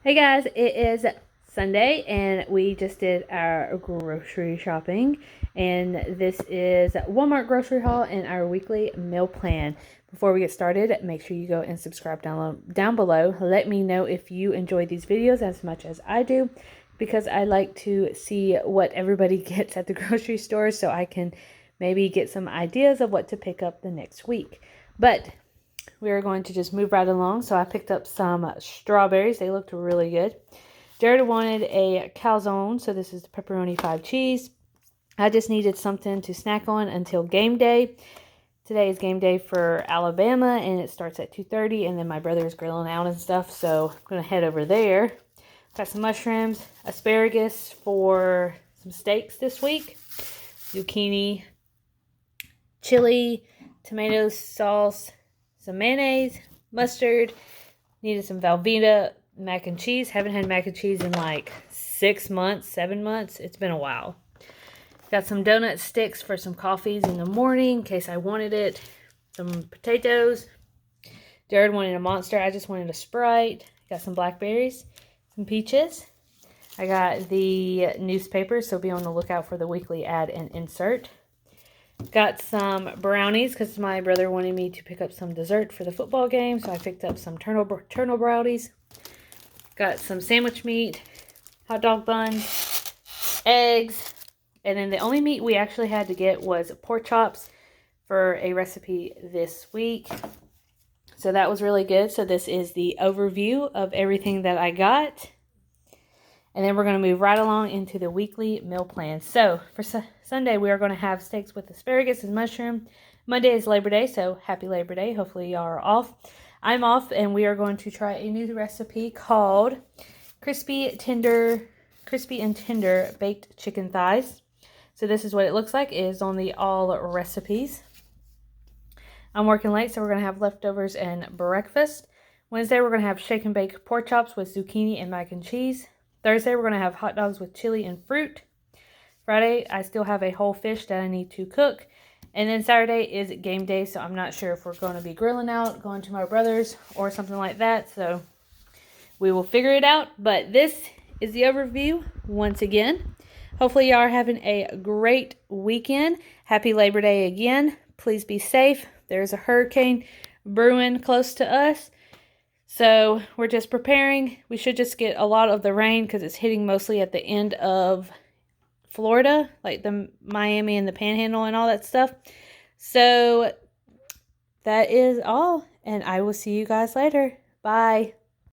Hey guys, it is Sunday and we just did our grocery shopping, and this is Walmart grocery haul and our weekly meal plan. Before we get started, make sure you go and subscribe down below. Let me know if you enjoy these videos as much as I do, because I like to see what everybody gets at the grocery store so I can maybe get some ideas of what to pick up the next week. But we are going to just move right along. So I picked up some strawberries. They looked really good. Jared wanted a calzone, so this is the pepperoni 5 cheese. I just needed something to snack on until game day. Today is game day for Alabama, and it starts at 2:30, and then my brother's grilling out and stuff, so I'm going to head over there. Got some mushrooms, asparagus for some steaks this week, zucchini, chili, tomato sauce, some mayonnaise, mustard. Needed some Velveeta mac and cheese. Haven't had mac and cheese in like 6 months, 7 months. It's been a while. Got some donut sticks for some coffees in the morning in case I wanted it. Some potatoes. Jared wanted a Monster. I just wanted a Sprite. Got some blackberries, some peaches. I got the newspaper, so be on the lookout for the weekly ad and insert. Got some brownies because my brother wanted me to pick up some dessert for the football game, so I picked up some turtle brownies. Got some sandwich meat, hot dog buns, eggs, and then the only meat we actually had to get was pork chops for a recipe this week. So that was really good. So this is the overview of everything that I got. And then we're going to move right along into the weekly meal plan. So for Sunday, we are going to have steaks with asparagus and mushroom. Monday is Labor Day, so happy Labor Day. Hopefully y'all are off. I'm off, and we are going to try a new recipe called crispy and tender baked chicken thighs. So this is what it looks like. It is on the all recipes. I'm working late, so we're going to have leftovers and breakfast. Wednesday, we're going to have shake and bake pork chops with zucchini and mac and cheese. Thursday, we're going to have hot dogs with chili and fruit. Friday, I still have a whole fish that I need to cook. And then Saturday is game day, so I'm not sure if we're going to be grilling out, going to my brother's, or something like that. So we will figure it out. But this is the overview once again. Hopefully y'all are having a great weekend. Happy Labor Day again. Please be safe. There's a hurricane brewing close to us. So we're just preparing. We should just get a lot of the rain because it's hitting mostly at the end of Florida, like the Miami and the Panhandle and all that stuff. So that is all, and I will see you guys later. Bye.